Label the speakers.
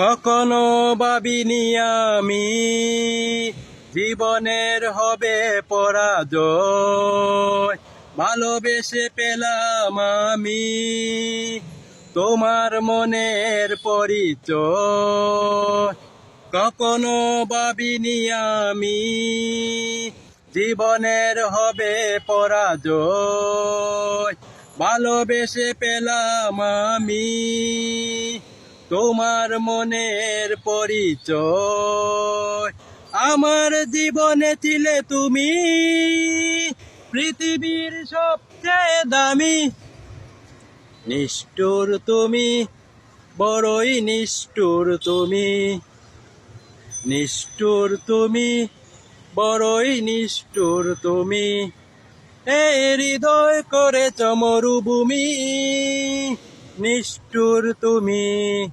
Speaker 1: কখনো ভাবিনি আমি জীবনের হবে পরাজয়। ভালোবেসে পেলাম আমি তোমার মনের পরিচয়। কখনো ভাবিনি আমি জীবনের হবে পরাজয়। ভালোবেসে পেলাম আমি তোমার মনের পরিচয়। আমার জীবনে ছিলে তুমি পৃথিবীর সবচেয়ে দামি। নিষ্ঠুর তুমি, বড়ই নিষ্ঠুর তুমি, নিষ্ঠুর তুমি, বড়ই নিষ্ঠুর তুমি। এই হৃদয় করেছ মরুভূমি, নিষ্ঠুর তুমি।